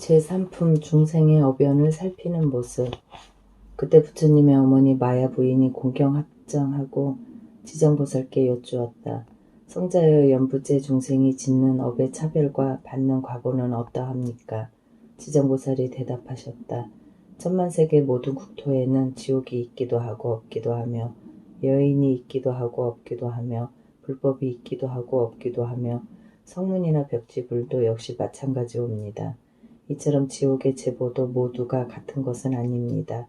제3품 중생의 어변을 살피는 모습. 그때 부처님의 어머니 마야 부인이 공경합장하고 지정보살께 여쭈었다. 성자여, 연부제 중생이 짓는 업의 차별과 받는 과보는 어떠합니까? 지정보살이 대답하셨다. 천만세계 모든 국토에는 지옥이 있기도 하고 없기도 하며, 여인이 있기도 하고 없기도 하며, 불법이 있기도 하고 없기도 하며, 성문이나 벽지불도 역시 마찬가지옵니다. 이처럼 지옥의 제보도 모두가 같은 것은 아닙니다.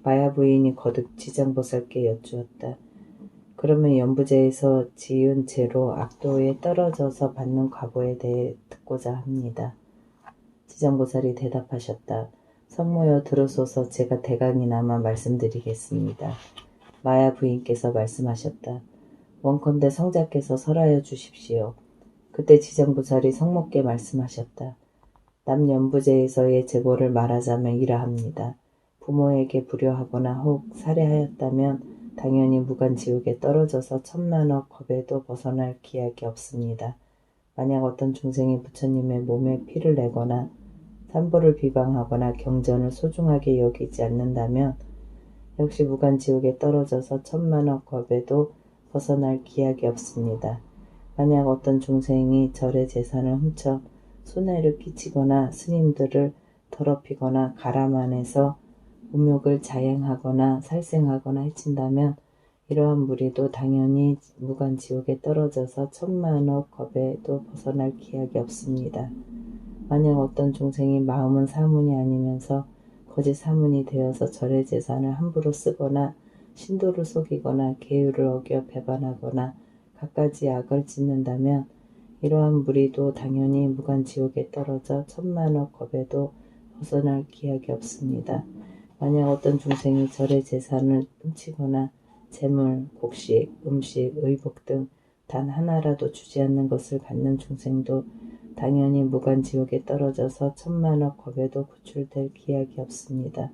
마야 부인이 거듭 지장보살께 여쭈었다. 그러면 연부제에서 지은 죄로 악도에 떨어져서 받는 과보에 대해 듣고자 합니다. 지장보살이 대답하셨다. 성모여 들으소서, 제가 대강이나마 말씀드리겠습니다. 마야 부인께서 말씀하셨다. 원컨대 성자께서 설하여 주십시오. 그때 지장보살이 성모께 말씀하셨다. 남연부제에서의 제보를 말하자면 이러합니다. 부모에게 불효하거나 혹 살해하였다면 당연히 무간지옥에 떨어져서 천만억 겁에도 벗어날 기약이 없습니다. 만약 어떤 중생이 부처님의 몸에 피를 내거나 산보를 비방하거나 경전을 소중하게 여기지 않는다면 역시 무간지옥에 떨어져서 천만억 겁에도 벗어날 기약이 없습니다. 만약 어떤 중생이 절의 재산을 훔쳐 손해를 끼치거나 스님들을 더럽히거나 가라만해서 우욕을 자행하거나 살생하거나 해친다면 이러한 무리도 당연히 무간지옥에 떨어져서 천만억 겁에도 벗어날 기약이 없습니다. 만약 어떤 중생이 마음은 사문이 아니면서 거짓 사문이 되어서 절의 재산을 함부로 쓰거나 신도를 속이거나 계율을 어겨 배반하거나 갖가지 악을 짓는다면 이러한 무리도 당연히 무간지옥에 떨어져 천만억 겁에도 벗어날 기약이 없습니다. 만약 어떤 중생이 절의 재산을 훔치거나 재물, 곡식, 음식, 의복 등 단 하나라도 주지 않는 것을 갖는 중생도 당연히 무간지옥에 떨어져서 천만억 겁에도 구출될 기약이 없습니다.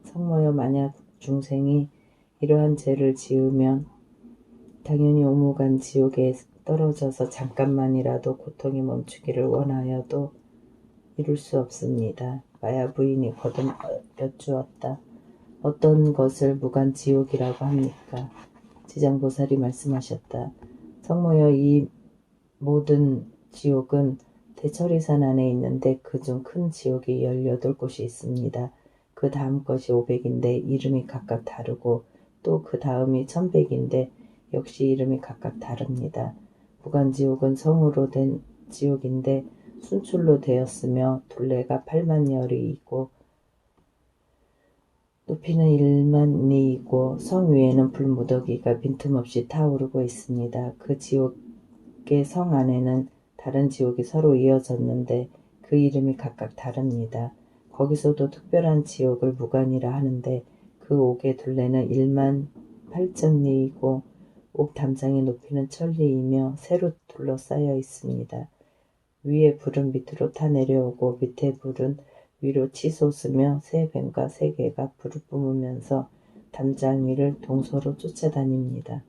성모여, 만약 중생이 이러한 죄를 지으면 당연히 오무간 지옥에 떨어져서 잠깐만이라도 고통이 멈추기를 원하여도 이룰 수 없습니다. 마야 부인이 거듭 여쭈었다. 어떤 것을 무간지옥이라고 합니까? 지장보살이 말씀하셨다. 성모여, 이 모든 지옥은 대처리산 안에 있는데 그중 큰 지옥이 18곳이 있습니다. 그 다음 것이 500인데 이름이 각각 다르고 또 그 다음이 1100인데 역시 이름이 각각 다릅니다. 무간지옥은 성으로 된 지옥인데 순출로 되었으며 둘레가 8만 열이고 높이는 1만 리이고 성 위에는 불무더기가 빈틈없이 타오르고 있습니다. 그 지옥의 성 안에는 다른 지옥이 서로 이어졌는데 그 이름이 각각 다릅니다. 거기서도 특별한 지옥을 무간이라 하는데 그 옥의 둘레는 1만 8천 리이고 옥 담장의 높이는 1000리이며 새로 둘러싸여 있습니다. 위에 불은 밑으로 타 내려오고 밑에 불은 위로 치솟으며 새 뱀과 새 개가 불을 뿜으면서 담장 위를 동서로 쫓아다닙니다.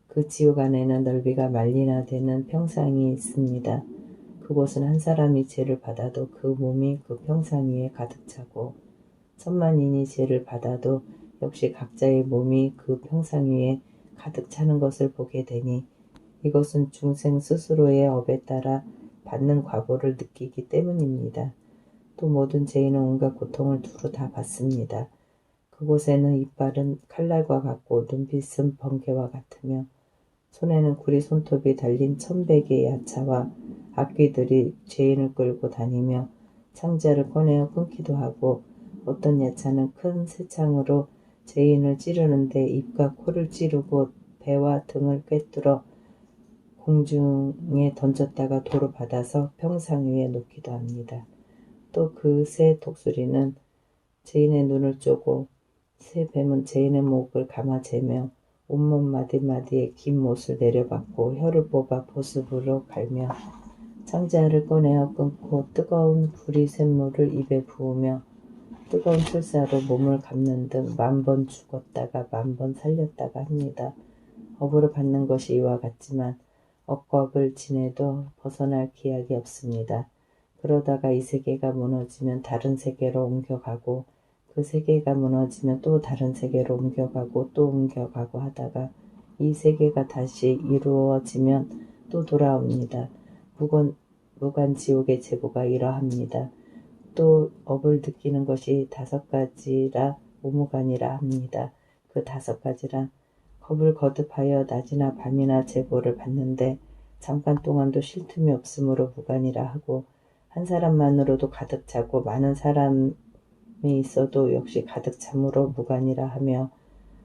그 지옥 안에는 넓이가 만리나 되는 평상이 있습니다. 그곳은 한 사람이 죄를 받아도 그 몸이 그 평상 위에 가득 차고 천만인이 죄를 받아도 역시 각자의 몸이 그 평상 위에 가득 차는 것을 보게 되니 이것은 중생 스스로의 업에 따라 받는 과보를 느끼기 때문입니다. 또 모든 죄인은 온갖 고통을 두루 다 받습니다. 그곳에는 이빨은 칼날과 같고 눈빛은 번개와 같으며 손에는 구리 손톱이 달린 1100개의 야차와 악귀들이 죄인을 끌고 다니며 창자를 꺼내어 끊기도 하고 어떤 야차는 큰 새창으로 죄인을 찌르는데 입과 코를 찌르고 배와 등을 꿰뚫어 공중에 던졌다가 도로 받아서 평상 위에 놓기도 합니다. 또 그 새 독수리는 죄인의 눈을 쪼고 새 뱀은 죄인의 목을 감아재며 온몸 마디마디에 긴 못을 내려받고 혀를 뽑아 보습으로 갈며 창자를 꺼내어 끊고 뜨거운 구리 샘물을 입에 부으며 뜨거운 철사로 몸을 감는 등 10,000번 죽었다가 10,000번 살렸다가 합니다. 업으로 받는 것이 이와 같지만 억겁을 지내도 벗어날 기약이 없습니다. 그러다가 이 세계가 무너지면 다른 세계로 옮겨가고 그 세계가 무너지면 또 다른 세계로 옮겨가고 또 옮겨가고 하다가 이 세계가 다시 이루어지면 또 돌아옵니다. 무간지옥의 제보가 이러합니다. 또 업을 느끼는 것이 5가지라 오무간이라 합니다. 그 5가지란 겁을 거듭하여 낮이나 밤이나 제보를 받는데 잠깐 동안도 쉴 틈이 없으므로 무간이라 하고 한 사람만으로도 가득 차고 많은 사람이 있어도 역시 가득 참으로 무간이라 하며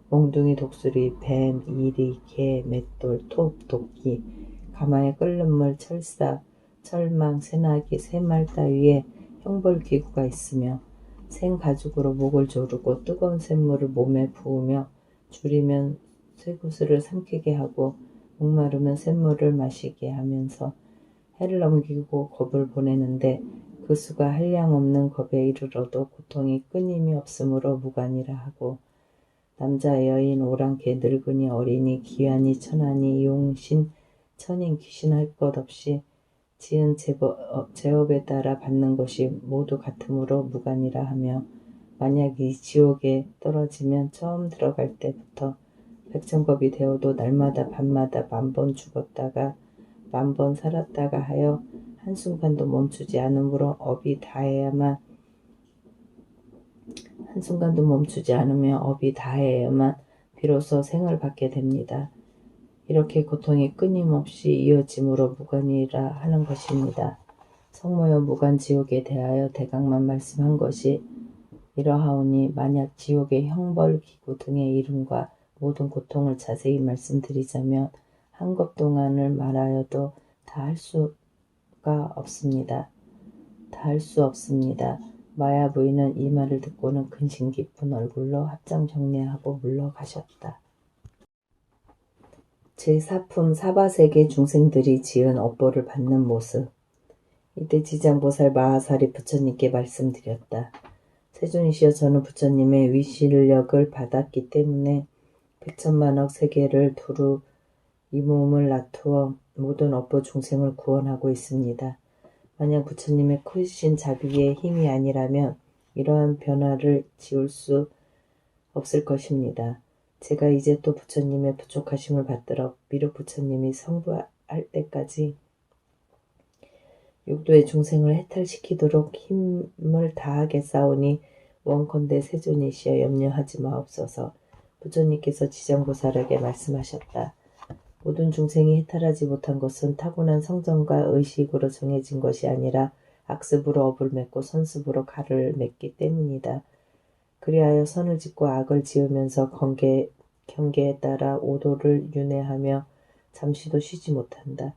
몽둥이, 독수리, 뱀, 이리, 개, 맷돌, 톱, 도끼, 가마에 끓는 물, 철사, 철망, 새나기, 새말 따위에 형벌기구가 있으며 생가죽으로 목을 조르고 뜨거운 샘물을 몸에 부으며 줄이면 쇠구슬을 삼키게 하고 목마르면 샘물을 마시게 하면서 해를 넘기고 겁을 보내는데 그 수가 한량없는 겁에 이르러도 고통이 끊임이 없으므로 무간이라 하고 남자, 여인, 오랑캐, 늙은이, 어린이, 귀하니, 천하니, 용신, 천인, 귀신 할 것 없이 지은 제업에 따라 받는 것이 모두 같으므로 무간이라 하며 만약 이 지옥에 떨어지면 처음 들어갈 때부터 백천겁이 되어도 날마다 밤마다 10,000번 죽었다가 10,000번 살았다가 하여 한순간도 멈추지 않으므로 업이 다해야만 비로소 생을 받게 됩니다. 이렇게 고통이 끊임없이 이어짐으로 무간이라 하는 것입니다. 성모여 무간지옥에 대하여 대강만 말씀한 것이 이러하오니 만약 지옥의 형벌기구 등의 이름과 모든 고통을 자세히 말씀드리자면 한겁 동안을 말하여도 다 할 수 없습니다. 마야 부인은 이 말을 듣고는 근심 깊은 얼굴로 합장 정리하고 물러가셨다. 제4품 사바세계 중생들이 지은 업보를 받는 모습. 이때 지장보살 마하사리 부처님께 말씀드렸다. 세존이시여, 저는 부처님의 위실력을 받았기 때문에 백천만억 세계를 두루 이 몸을 나투어 모든 업보 중생을 구원하고 있습니다. 만약 부처님의 크신 자비의 힘이 아니라면 이러한 변화를 지울 수 없을 것입니다. 제가 이제 또 부처님의 부족하심을 받들어 비록 부처님이 성부할 때까지 육도의 중생을 해탈시키도록 힘을 다하겠사오니 원컨대 세존이시여 염려하지 마옵소서. 부처님께서 지장보살에게 말씀하셨다. 모든 중생이 해탈하지 못한 것은 타고난 성정과 의식으로 정해진 것이 아니라 악습으로 업을 맺고 선습으로 가를 맺기 때문이다. 그리하여 선을 짓고 악을 지으면서 경계에 따라 오도를 윤회하며 잠시도 쉬지 못한다.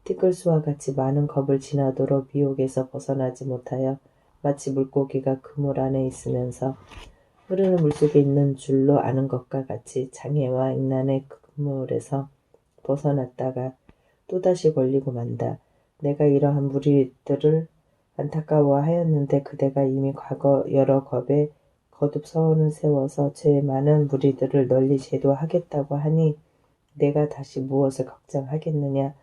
티끌수와 같이 많은 겁을 지나도록 미혹에서 벗어나지 못하여 마치 물고기가 그물 안에 있으면서 흐르는 물속에 있는 줄로 아는 것과 같이 장애와 인난의 그물에서 벗어났다가 또다시 걸리고 만다. 내가 이러한 무리들을 안타까워하였는데 그대가 이미 과거 여러 겁에 거듭 서원을 세워서 죄 많은 무리들을 널리 제도하겠다고 하니 내가 다시 무엇을 걱정하겠느냐.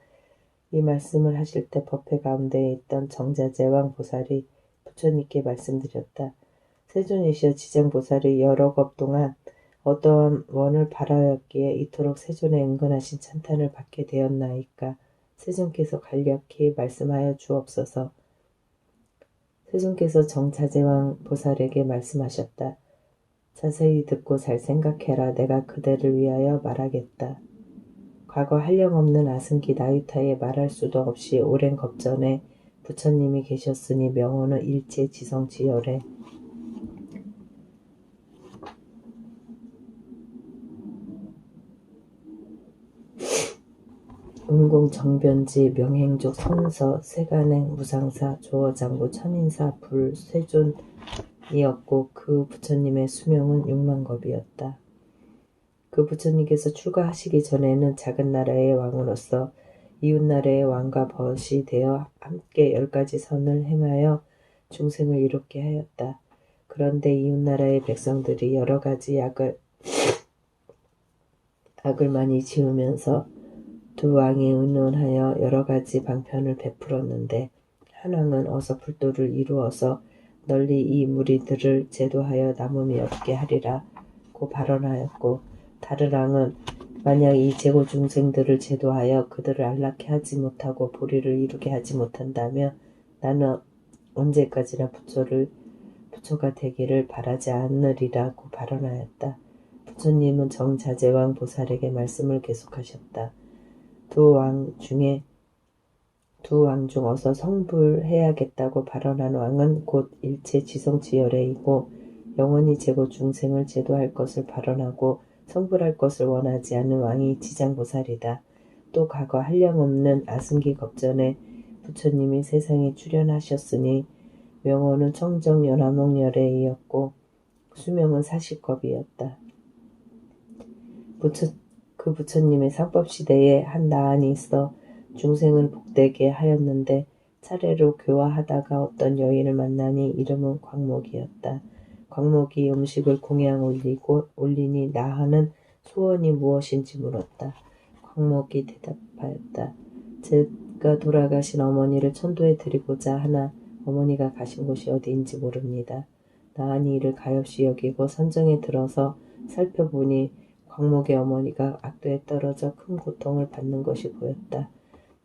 이 말씀을 하실 때 법회 가운데에 있던 정자제왕 보살이 부처님께 말씀드렸다. 세존이시여, 지장보살이 여러 겁 동안 어떠한 원을 바라였기에 이토록 세존의 은근하신 찬탄을 받게 되었나이까. 세존께서 간략히 말씀하여 주옵소서. 세존께서 정자제왕 보살에게 말씀하셨다. 자세히 듣고 잘 생각해라. 내가 그대를 위하여 말하겠다. 과거 한량없는 아승기 나유타에 말할 수도 없이 오랜 겁전에 부처님이 계셨으니 명호는 일체지성지열에 은공 정변지 명행족 선서 세간행 무상사 조어장구 천인사 불 쇠존이었고 그 부처님의 수명은 6만겁이었다. 그 부처님께서 출가하시기 전에는 작은 나라의 왕으로서 이웃나라의 왕과 벗이 되어 함께 10가지 선을 행하여 중생을 이롭게 하였다. 그런데 이웃나라의 백성들이 여러 가지 악을 많이 지으면서 두 왕이 의논하여 여러 가지 방편을 베풀었는데 현왕은 어서 불도를 이루어서 널리 이 무리들을 제도하여 남음이 없게 하리라 고 발언하였고, 다른 왕은 만약 이 제고 중생들을 제도하여 그들을 안락해 하지 못하고 불의를 이루게 하지 못한다면 나는 언제까지나 부처가 되기를 바라지 않으리라고 발언하였다. 부처님은 정자제왕 보살에게 말씀을 계속하셨다. 두 왕 중 어서 성불해야겠다고 발언한 왕은 곧 일체 지성지열애이고 영원히 제고 중생을 제도할 것을 발언하고 성불할 것을 원하지 않는 왕이 지장보살이다. 또 과거 한량없는 아승기 겁전에 부처님이 세상에 출현하셨으니 명호는 청정연화몽열애이었고 수명은 40겁이었다. 그 부처님의 상법시대에 한 나안이 있어 중생을 복되게 하였는데 차례로 교화하다가 어떤 여인을 만나니 이름은 광목이었다. 광목이 음식을 공양 올리니 나하는 소원이 무엇인지 물었다. 광목이 대답하였다. 제가 돌아가신 어머니를 천도에 드리고자 하나 어머니가 가신 곳이 어디인지 모릅니다. 나한이 이를 가엾이 여기고 선정에 들어서 살펴보니 광목의 어머니가 악도에 떨어져 큰 고통을 받는 것이 보였다.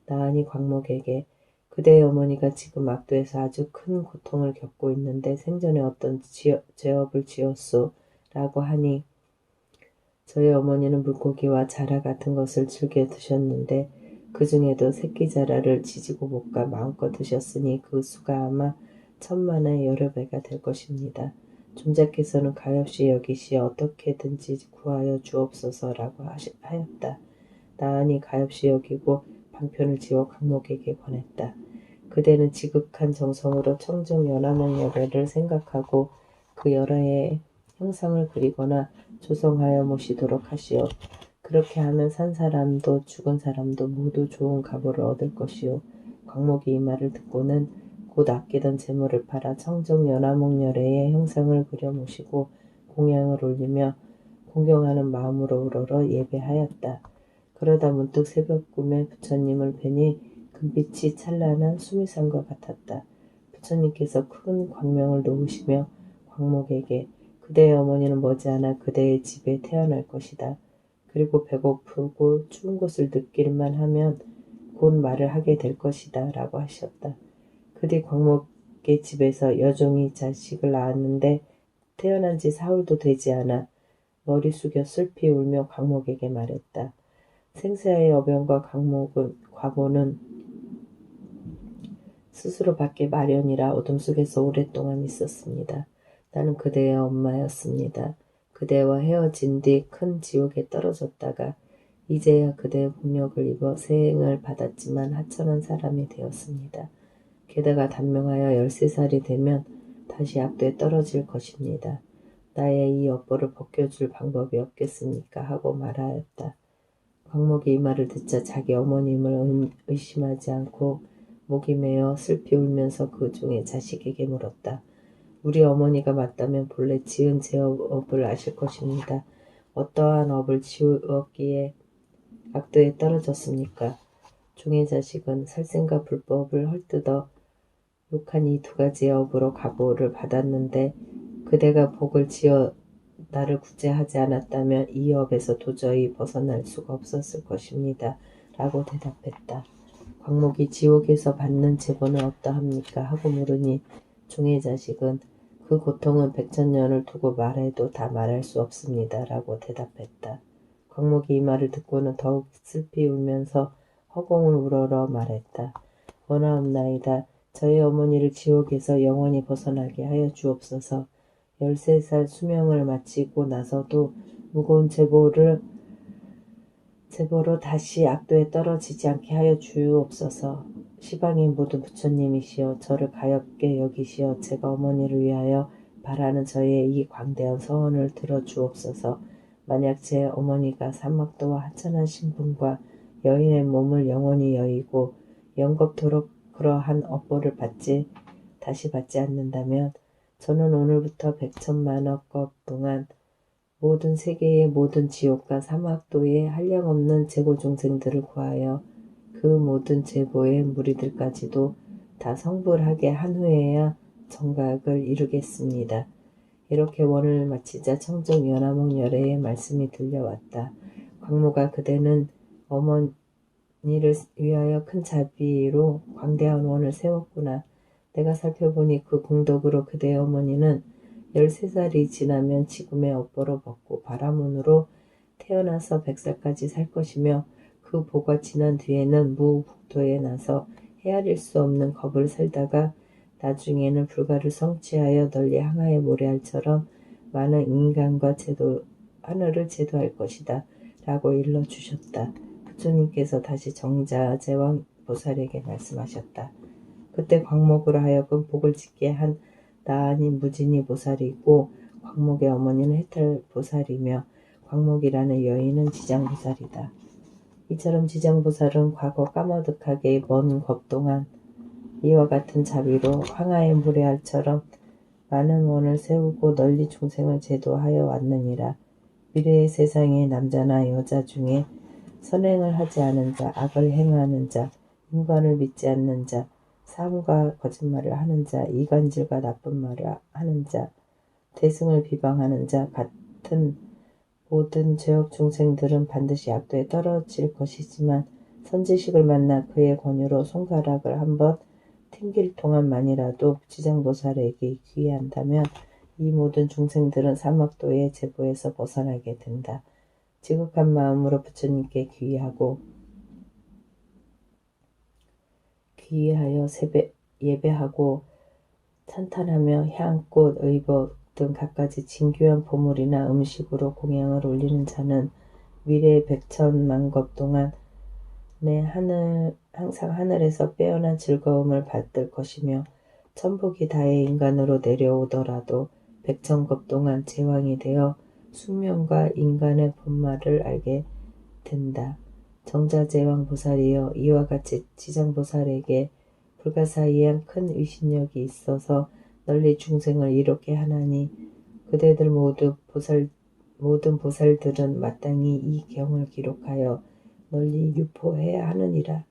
나한이 광목에게 그대의 어머니가 지금 악도에서 아주 큰 고통을 겪고 있는데 생전에 어떤 죄업을 지었소? 라고 하니 저희 어머니는 물고기와 자라 같은 것을 즐겨 드셨는데 그 중에도 새끼자라를 지지고 볶아 마음껏 드셨으니 그 수가 아마 1000만의 여러 배가 될 것입니다. 존자께서는 가엾이 여기시어 어떻게든지 구하여 주옵소서라고 하였다. 나한이 가엾이 여기고 방편을 지어 광목에게 권했다. 그대는 지극한 정성으로 청정연화몽열애를 생각하고 그 열애의 형상을 그리거나 조성하여 모시도록 하시오. 그렇게 하면 산 사람도 죽은 사람도 모두 좋은 가보를 얻을 것이오. 광목이 이 말을 듣고는 곧 아끼던 재물을 팔아 청정연화몽열애의 형상을 그려 모시고 공양을 올리며 공경하는 마음으로 우러러 예배하였다. 그러다 문득 새벽 꿈에 부처님을 뵈니 금빛이 찬란한 수미산과 같았다. 부처님께서 큰 광명을 놓으시며 광목에게 그대의 어머니는 머지않아 그대의 집에 태어날 것이다. 그리고 배고프고 추운 것을 느낄만 하면 곧 말을 하게 될 것이다 라고 하셨다. 그 뒤 광목의 집에서 여종이 자식을 낳았는데 태어난 지 사흘도 되지 않아 머리 숙여 슬피 울며 광목에게 말했다. 생사의 어병과 과보는 스스로 받기 마련이라 어둠 속에서 오랫동안 있었습니다. 나는 그대의 엄마였습니다. 그대와 헤어진 뒤 큰 지옥에 떨어졌다가 이제야 그대의 공력을 입어 세행을 받았지만 하천한 사람이 되었습니다. 게다가 단명하여 13살이 되면 다시 악도에 떨어질 것입니다. 나의 이 업보를 벗겨줄 방법이 없겠습니까? 하고 말하였다. 광목이 이 말을 듣자 자기 어머님을 의심하지 않고 목이 메어 슬피 울면서 그 중에 자식에게 물었다. 우리 어머니가 맞다면 본래 지은 제업을 아실 것입니다. 어떠한 업을 지었기에 악도에 떨어졌습니까? 종의 자식은 살생과 불법을 헐뜯어 욕한 이 2가지의 업으로 가보를 받았는데 그대가 복을 지어 나를 구제하지 않았다면 이 업에서 도저히 벗어날 수가 없었을 것입니다. 라고 대답했다. 광목이 지옥에서 받는 제보는 어떠합니까? 하고 물으니 종의 자식은 그 고통은 백천년을 두고 말해도 다 말할 수 없습니다. 라고 대답했다. 광목이 이 말을 듣고는 더욱 슬피 울면서 허공을 우러러 말했다. 원하옵나이다. 저희 어머니를 지옥에서 영원히 벗어나게 하여 주옵소서. 13살 수명을 마치고 나서도 무거운 제보로 다시 악도에 떨어지지 않게 하여 주옵소서. 시방의 모든 부처님이시여 저를 가엾게 여기시어 제가 어머니를 위하여 바라는 저의 이 광대한 서원을 들어주옵소서. 만약 제 어머니가 사막도와 하찮은 신분과 여인의 몸을 영원히 여의고 영겁토록 그러한 업보를 다시 받지 않는다면 저는 오늘부터 100천만억 것 동안 모든 세계의 모든 지옥과 사막도의 한량없는 제고 중생들을 구하여 그 모든 제보의 무리들까지도 다 성불하게 한 후에야 정각을 이루겠습니다. 이렇게 원을 마치자 청정 연화목열애의 말씀이 들려왔다. 광모가 그대는 어머니를 위하여 큰 자비로 광대한 원을 세웠구나. 내가 살펴보니 그 공덕으로 그대의 어머니는 13살이 지나면 지금의 업보로 벗고 바라문으로 태어나서 100살까지 살 것이며 그 보가 지난 뒤에는 무국토에 나서 헤아릴 수 없는 겁을 살다가 나중에는 불가를 성취하여 널리 항하의 모래알처럼 많은 인간과 하늘을 제도할 것이다. 라고 일러주셨다. 부처님께서 다시 정자제왕 보살에게 말씀하셨다. 그때 광목으로 하여금 복을 짓게 한 나아니 무진이 보살이고 광목의 어머니는 해탈 보살이며 광목이라는 여인은 지장보살이다. 이처럼 지장보살은 과거 까마득하게 먼 겁 동안 이와 같은 자비로 황하의 모래알처럼 많은 원을 세우고 널리 중생을 제도하여 왔느니라. 미래의 세상에 남자나 여자 중에 선행을 하지 않은 자, 악을 행하는 자, 인간을 믿지 않는 자, 사함과 거짓말을 하는 자, 이간질과 나쁜 말을 하는 자, 대승을 비방하는 자 같은 모든 죄업 중생들은 반드시 악도에 떨어질 것이지만 선지식을 만나 그의 권유로 손가락을 한번 튕길 동안만이라도 지장보살에게 귀의한다면 이 모든 중생들은 사막도의 제보에서 벗어나게 된다. 지극한 마음으로 부처님께 귀의하여 예배하고 찬탄하며 향, 꽃, 의복 등 갖가지 진귀한 보물이나 음식으로 공양을 올리는 자는 미래의 100천만겁 동안 항상 하늘에서 빼어난 즐거움을 받을 것이며 천복이 다해 인간으로 내려오더라도 100천겁 동안 제왕이 되어 숙명과 인간의 본말을 알게 된다. 정자제왕 보살이여 이와 같이 지장보살에게 불가사의한 큰 위신력이 있어서 널리 중생을 이롭게 하나니 그대들 모든 보살들은 마땅히 이 경을 기록하여 널리 유포해야 하느니라.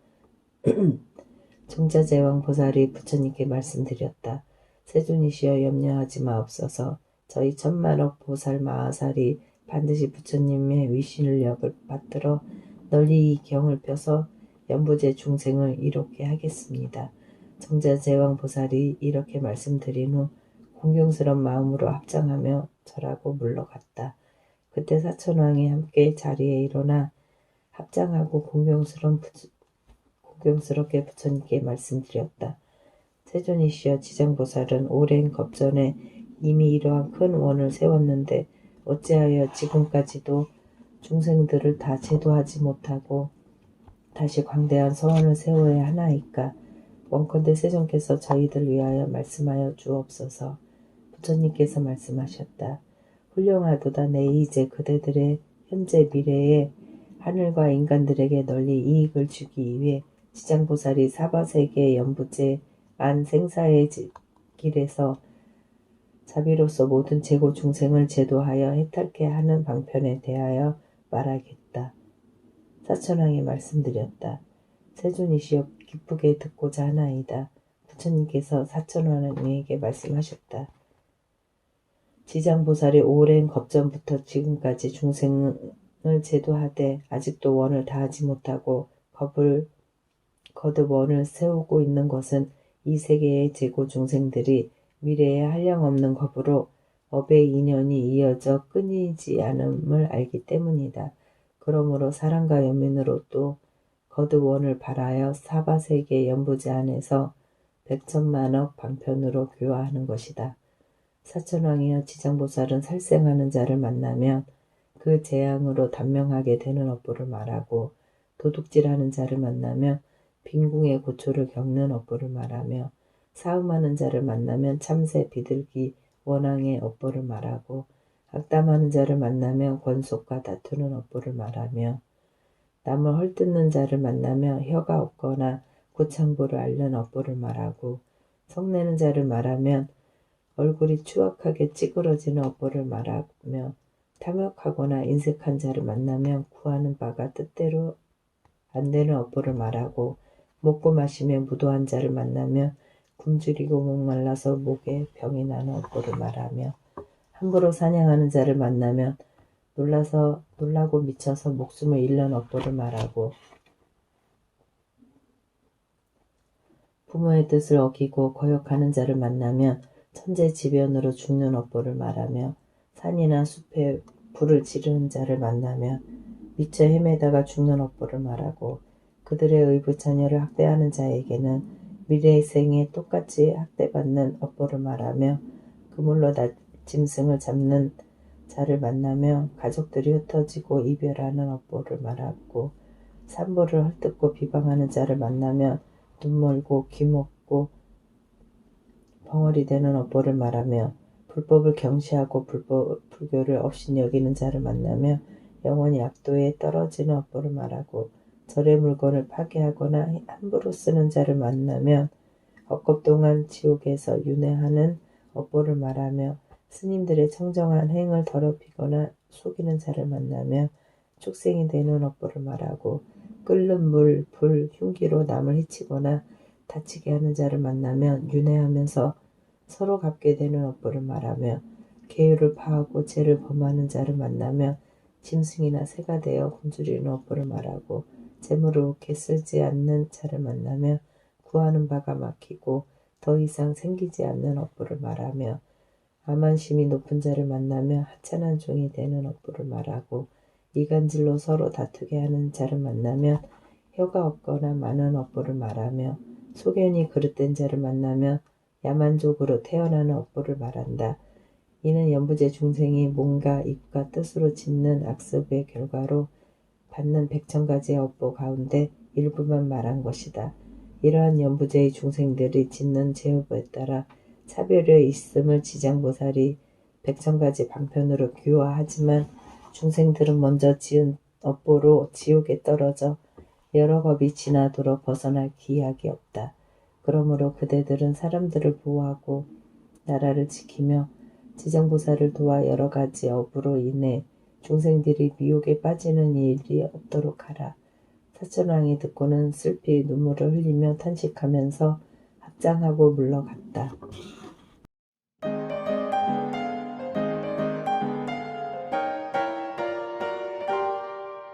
정자제왕 보살이 부처님께 말씀드렸다. 세존이시여 염려하지 마옵소서. 저희 천만억 보살 마하살이 반드시 부처님의 위신력을 받들어 널리 이 경을 펴서 연부제 중생을 이롭게 하겠습니다. 정자제왕 보살이 이렇게 말씀드린 후 공경스러운 마음으로 합장하며 절하고 물러갔다. 그때 사천왕이 함께 자리에 일어나 합장하고 공경스럽게 부처님께 말씀드렸다. 세존이시여 지장보살은 오랜 겁전에 이미 이러한 큰 원을 세웠는데 어찌하여 지금까지도 중생들을 다 제도하지 못하고 다시 광대한 서원을 세워야 하나이까. 원컨대 세존께서 저희들 위하여 말씀하여 주옵소서. 부처님께서 말씀하셨다. 훌륭하도다. 내 이제 그대들의 현재 미래에 하늘과 인간들에게 널리 이익을 주기 위해 지장보살이 사바세계 연부제 안 생사의 길에서 자비로서 모든 재고 중생을 제도하여 해탈케 하는 방편에 대하여 말하겠다. 사천왕이 말씀드렸다. 세존이시여 기쁘게 듣고자 하나이다. 부처님께서 사천왕에게 말씀하셨다. 지장보살이 오랜 겁전부터 지금까지 중생을 제도하되 아직도 원을 다하지 못하고 거듭 원을 세우고 있는 것은 이 세계의 재고 중생들이 미래에 한량없는 겁으로 업의 인연이 이어져 끊이지 않음을 알기 때문이다. 그러므로 사랑과 연민으로 또 거듭 원을 발하여 사바세계 연부제 안에서 100천만억 방편으로 교화하는 것이다. 사천왕이여 지장보살은 살생하는 자를 만나면 그 재앙으로 단명하게 되는 업보를 말하고 도둑질하는 자를 만나면 빈궁의 고초를 겪는 업보를 말하며 사음하는 자를 만나면 참새, 비둘기, 원앙의 업보를 말하고 악담하는 자를 만나면 권속과 다투는 업보를 말하며 남을 헐뜯는 자를 만나며 혀가 없거나 고창부를 앓는 업보를 말하고 성내는 자를 말하면 얼굴이 추악하게 찌그러지는 업보를 말하며 탐욕하거나 인색한 자를 만나면 구하는 바가 뜻대로 안 되는 업보를 말하고 먹고 마시며 무도한 자를 만나며 굶주리고 목말라서 목에 병이 나는 업보를 말하며 함부로 사냥하는 자를 만나면 놀라고 미쳐서 목숨을 잃는 업보를 말하고 부모의 뜻을 어기고 거역하는 자를 만나면 천재지변으로 죽는 업보를 말하며 산이나 숲에 불을 지르는 자를 만나면 미쳐 헤매다가 죽는 업보를 말하고 그들의 의붓 자녀를 학대하는 자에게는 미래의 생에 똑같이 학대받는 업보를 말하며 그물로 짐승을 잡는 자를 만나며 가족들이 흩어지고 이별하는 업보를 말하고 산보를 헐뜯고 비방하는 자를 만나면 눈 멀고 귀 먹고 벙어리 되는 업보를 말하며 불법을 경시하고 불교를 업신 여기는 자를 만나며 영원히 악도에 떨어지는 업보를 말하고 절의 물건을 파괴하거나 함부로 쓰는 자를 만나면 억겁 동안 지옥에서 윤회하는 업보를 말하며 스님들의 청정한 행을 더럽히거나 속이는 자를 만나며 축생이 되는 업보를 말하고 끓는 물, 불, 흉기로 남을 해치거나 다치게 하는 자를 만나면 윤회하면서 서로 갚게 되는 업보를 말하며 계율을 파하고 죄를 범하는 자를 만나면 짐승이나 새가 되어 굶주리는 업보를 말하고 재물을 옳게 쓰지 않는 자를 만나며 구하는 바가 막히고 더 이상 생기지 않는 업보를 말하며 암만심이 높은 자를 만나며 하찮은 종이 되는 업보를 말하고 이간질로 서로 다투게 하는 자를 만나면 혀가 없거나 많은 업보를 말하며 소견이 그릇된 자를 만나며 야만족으로 태어나는 업보를 말한다. 이는 연부제 중생이 몸과 입과 뜻으로 짓는 악습의 결과로 받는 100,000가지의 업보 가운데 일부만 말한 것이다. 이러한 연부제의 중생들이 짓는 죄업에 따라 차별에 있음을 지장보살이 100,000가지 방편으로 규화하지만 중생들은 먼저 지은 업보로 지옥에 떨어져 여러 겁이 지나도록 벗어날 기약이 없다. 그러므로 그대들은 사람들을 보호하고 나라를 지키며 지장보살을 도와 여러 가지 업으로 인해 중생들이 미혹에 빠지는 일이 없도록 하라. 사천왕이 듣고는 슬피 눈물을 흘리며 탄식하면서 합장하고 물러갔다.